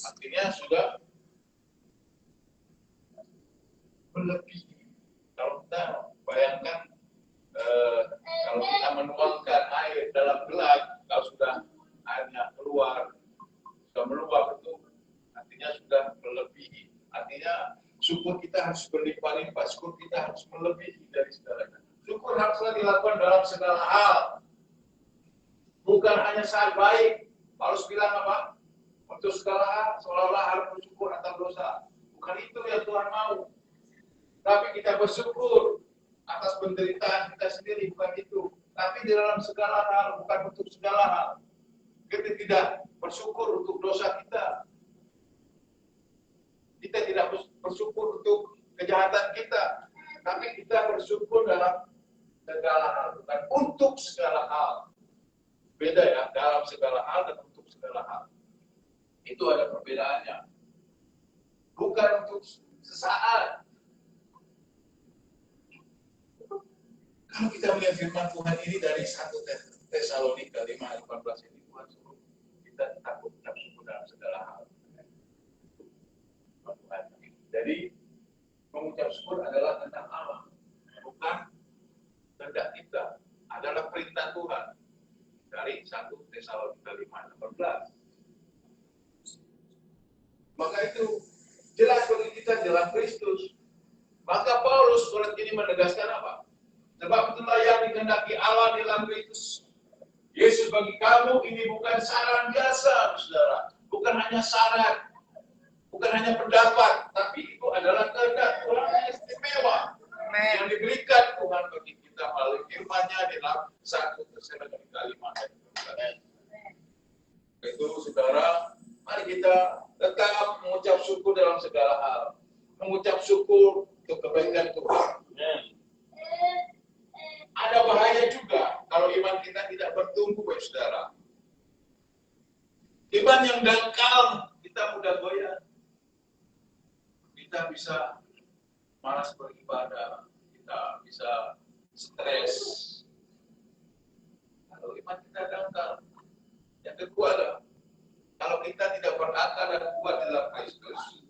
artinya sudah melebihi. Kalau kita bayangkan, kalau kita menuangkan air dalam gelas, kalau sudah airnya keluar, sudah meluap itu, artinya sudah melebihi. Artinya syukur kita harus berlimpah-limpah, syukur kita harus melebihi dari segalanya. Syukur haruslah dilakukan dalam segala hal. Bukan hanya saat baik. Paulus bilang apa? Untuk segala hal, seolah-olah harus bersyukur atas dosa. Bukan itu yang Tuhan mau. Tapi kita bersyukur atas penderitaan kita sendiri, bukan itu. tapi di dalam segala hal, bukan untuk segala hal. Kita tidak bersyukur untuk dosa kita. Kita tidak bersyukur untuk kejahatan kita, tapi kita bersyukur dalam segala hal, bukan untuk segala hal. Beda ya, dalam segala hal dan untuk segala hal. Itu ada perbedaannya. Bukan untuk sesaat. Kalau kita melihat firman Tuhan ini dari 1 Tesalonika 5:18 ini, Tuhan suruh kita takut bersyukur dalam segala hal. Jadi mengucap syukur adalah tentang Allah, bukan kehendak kita. Adalah perintah Tuhan dari 1 Tesalonika 5:18. Maka itu jelas bagi kita dalam Kristus. Maka Paulus surat ini menegaskan apa? Sebab itulah yang dikehendaki Allah di dalam Kristus Yesus bagi kamu ini bukan saran biasa, saudara. Bukan hanya syarat, bukan hanya pendapat, tapi itu adalah kehendak Tuhan yang istimewa yang diberikan Tuhan bagi kita melalui firman-Nya di dalam 1 Tesalonika 5:18. Itu saudara, mari kita tetap mengucap syukur dalam segala hal. Mengucap syukur untuk kebaikan Tuhan. Ada bahaya juga kalau iman kita tidak bertumbuh, saudara. Iman yang dangkal, kita mudah goyah. Kita bisa malas beribadah, kita bisa stres. Kalau iman kita dangkal. Yang kedua adalah, kalau kita tidak berakar dan kuat dalam Kristus,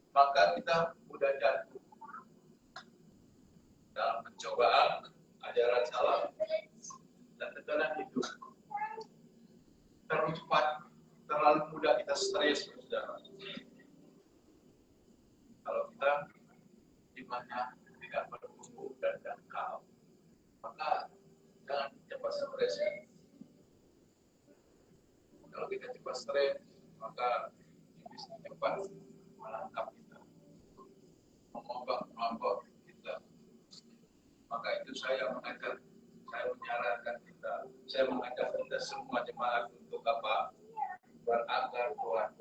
maka kita mudah jatuh dalam pencobaan, ajaran salah, dan tekanan hidup. Terlalu cepat, terlalu mudah kita stres, saudara. Kalau kita imannya tidak bertumbuh dan dangkal, maka jangan cepat stres. Kalau kita cepat stres, maka iblis cepat menangkap kita, mengombak kita. Maka itu saya menyarankan kita, saya mengajak kita semua jemaat untuk apa? Berakar kuat,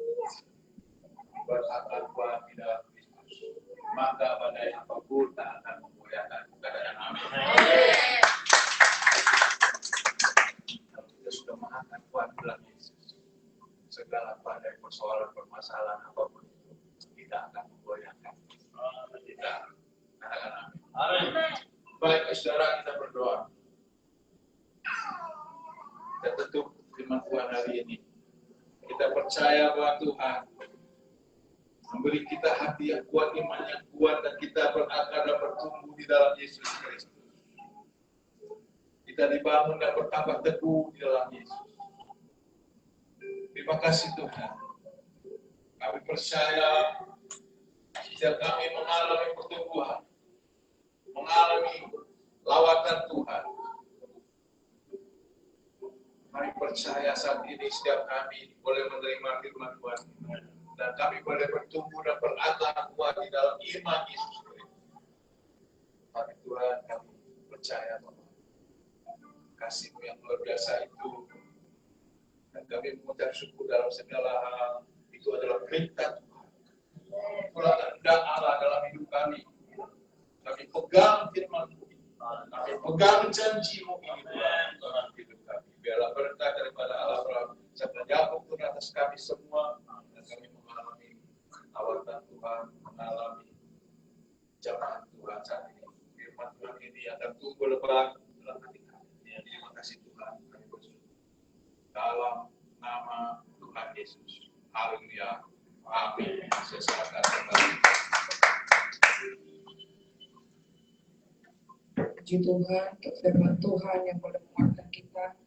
berakar kuat di dalam Kristus. Maka badai apapun tak akan memgoyahkan keadaan. Amin. Kalau kita sudah mengangkat kuat dalam Yesus, segala badai persoalan permasalahan apapun itu tidak akan memgoyahkan kita. Katakan amin. Baik, saudara, kita berdoa. Kita tutup firman Tuhan hari ini. Kita percaya bahwa Tuhan memberi kita hati yang kuat, iman yang kuat, dan kita berakar dan bertumbuh di dalam Yesus Kristus. Kita dibangun dan bertambah teguh di dalam Yesus. Terima kasih Tuhan. Kami percaya setiap kami mengalami pertumbuhan, mengalami lawatan Tuhan. Kami percaya saat ini setiap kami boleh menerima firman Tuhan, dan kami boleh bertumbuh dan berakar kuat di dalam iman Yesus Kristus. Tapi Tuhan, kami percaya bahwa kasih-Mu yang luar biasa itu, dan kami mengucap syukur dalam segala hal, itu adalah perintah Tuhan. Itulah kehendak Allah dalam hidup kami. Kami pegang firman-Mu, kami pegang janji-Mu ini dalam hidup kami. Biarlah berkat daripada Allah terjatuh turun atas kami semua, dan kami mengalami lawatan Tuhan, mengalami jamaah Tuhan saat ini. Firman Tuhan ini akan tumbuh lebat dalam hati kami. Terima kasih Tuhan, kami bersyukur dalam nama Tuhan Yesus. Haleluya. Amin. Saya serahkan kembali. Puji Tuhan untuk firman Tuhan yang boleh menguatkan kita.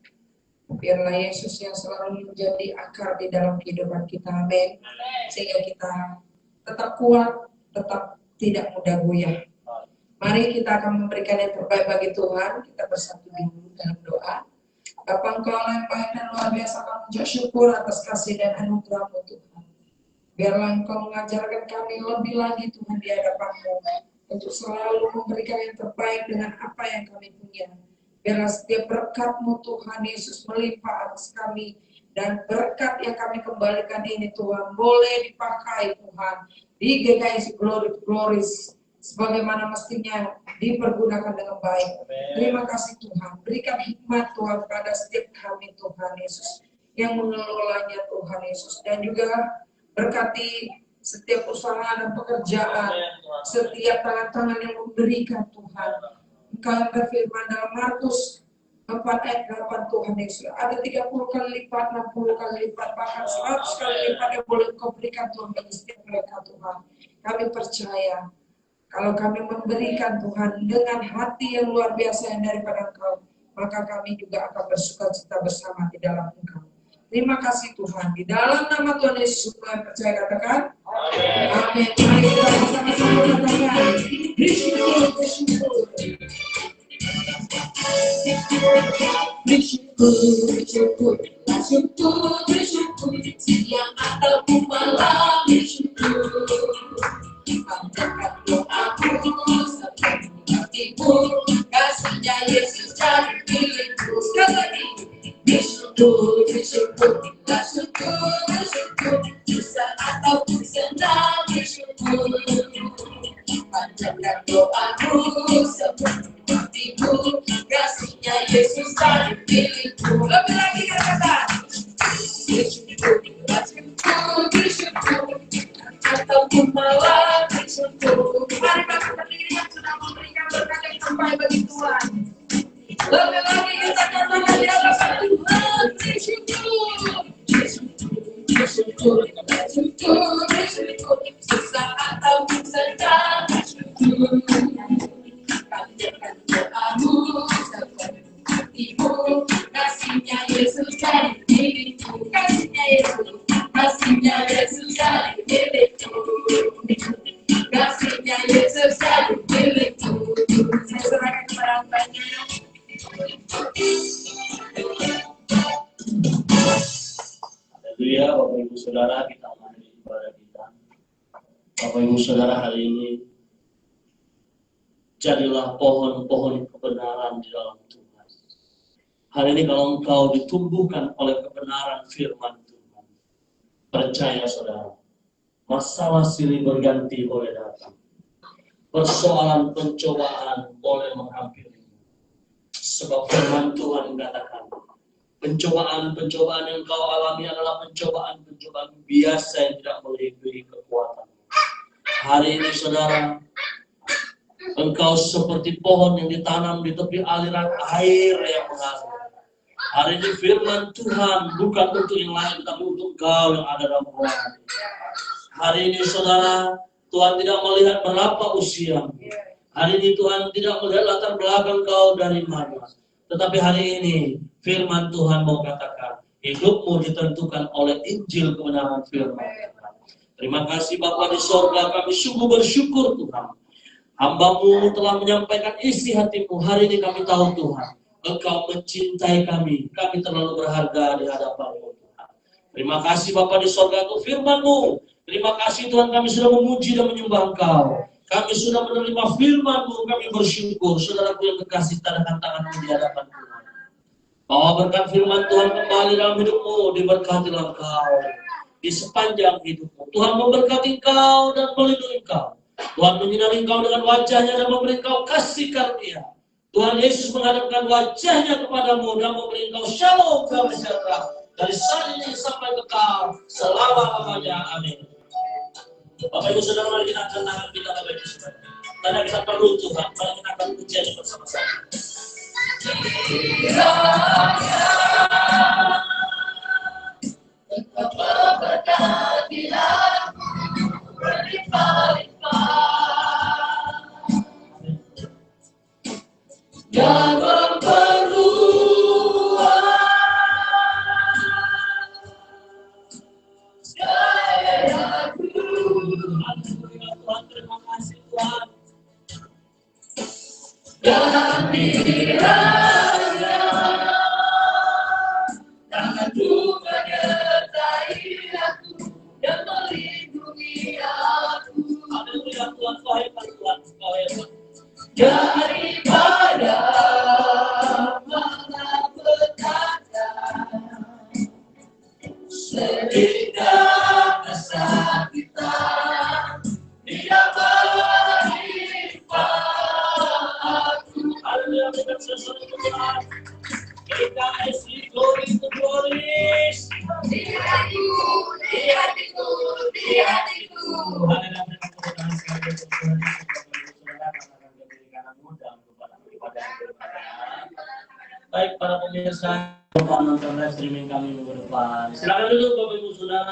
Biarlah Yesus yang selalu menjadi akar di dalam kehidupan kita. Amin. Sehingga kita tetap kuat, tetap tidak mudah goyah. Mari kita akan memberikan yang terbaik bagi Tuhan. Kita bersatu dulu dalam doa. Bapa, Engkau yang baik dan luar biasa, kami mengucap syukur atas kasih dan anugerah-Mu Tuhan. Biarlah Engkau mengajarkan kami lebih lagi Tuhan di hadapan-Mu, untuk selalu memberikan yang terbaik dengan apa yang kami punya. Biarlah setiap berkat-Mu Tuhan Yesus melimpah atas kami. Dan berkat yang kami kembalikan ini Tuhan boleh dipakai Tuhan di GKI Glories sebagaimana mestinya dipergunakan dengan baik. Terima kasih Tuhan. Berikan hikmat Tuhan pada setiap kami Tuhan Yesus yang mengelolanya Tuhan Yesus. Dan juga berkati setiap usaha dan pekerjaan, setiap tangan-tangan yang memberikan Tuhan. Engkau berfirman dalam Markus 4 ayat 8 Tuhan Yesus. Ada 30 kali lipat, 60 kali lipat, bahkan 100 kali lipat yang boleh Engkau berikan Tuhan bagi setiap mereka Tuhan. Kami percaya kalau kami memberikan Tuhan dengan hati yang luar biasa yang daripada Engkau, maka kami juga akan bersuka cita bersama di dalam Engkau. Terima kasih Tuhan. Di dalam nama Tuhan Yesus kami percaya, katakan amin. Mari kita bersama-sama katakan bersyukur, bersyukur. Bersyukur, bersyukur, bersyukur, siang ataupun malam bersyukur. Panjatkan doaku sampai hatimu, kasihnya Yesus jadi milikku. Sekali lagi, bersyukur, bersyukur, bersyukur, bersyukur, susah ataupun senang bersyukur. Panjatkan doaku sampai hatimu, kasihnya Yesus jadi milikku. Lebih lagi katakan, bersyukur, bersyukur, bersyukur, ataupun malah bersyukur. Mari bangsa berdiri yang sudah memberikan berkat yang sampai bagi Tuhan. Lebih lagi kita katakan di hadapan Tuhan, bersyukur, bersyukur, bersyukur, bersyukur, susah ataupun senang bersyukur. Panjatkan doamu sampai hatimu, kasihnya Yesus jadi milikku. Kasihnya Yesus, kasihnya Yesus jadi milikku. Kasihnya Yesus jadi milikku. Saya serahkan kepada hambanya. Haleluya, Bapak Ibu Saudara, kita menghadiri ibadah kita. Bapak Ibu Saudara, hari ini jadilah pohon-pohon kebenaran di dalam Tuhan. Hari ini kalau engkau ditumbuhkan oleh kebenaran firman Tuhan, percaya saudara, masalah silih berganti boleh datang. Persoalan pencobaan boleh menghampiri. Sebab firman Tuhan mengatakan, pencobaan-pencobaan yang kau alami adalah pencobaan-pencobaan biasa yang tidak melebihi kekuatan. Hari ini saudara, engkau seperti pohon yang ditanam di tepi aliran air yang mengalir. Hari ini firman Tuhan bukan untuk yang lain, tapi untuk kau yang ada dalam ruangan. Hari ini saudara, Tuhan tidak melihat berapa usia. Hari ini Tuhan tidak melihat latar belakang kau dari mana. Tetapi hari ini firman Tuhan mau katakan, hidupmu ditentukan oleh Injil kebenaran firman Tuhan. Terima kasih Bapa di sorga, kami sungguh bersyukur Tuhan. Hamba-Mu telah menyampaikan isi hatimu. Hari ini kami tahu Tuhan, Engkau mencintai kami. Kami terlalu berharga di hadapan-Mu Tuhan. Terima kasih Bapa di sorga untuk firman-Mu. Terima kasih Tuhan, kami sudah memuji dan menyembah Engkau. Kami sudah menerima firman-Mu, kami bersyukur. Saudaraku yang kekasih, tadakan tangan-Mu di hadapan Tuhan. Bahwa berkat firman Tuhan kembali dalam hidupmu, diberkatilah Engkau di sepanjang hidupmu. Tuhan memberkati Engkau dan melindungi Engkau. Tuhan menyinari engkau dengan wajahnya dan memberi engkau kasih karunia. Tuhan Yesus menghadapkan wajahnya kepadamu dan memberi engkau shalom damai sejahtera dari saat ini sampai kekal selama-lamanya. Amin. Bapak Ibu Saudara, mari kita angkat tangan kita Bapak Ibu Saudara. Karena kita perlu Tuhan, mari kita akan pujian bersama-sama. Betapa berkati-Mu berlimpah-limpah dan memperluas daerahku. Terima kasih Tuhan. Dan kiranya ketika kesakitan, Dia melihat haleluya, dengan sesuatu kita resiko itu tulis di hatiku. Haleluya, dengan sesuatu baik para pemirsa, nonton live streaming kami minggu depan. Silakan duduk Bapak Ibu Saudara.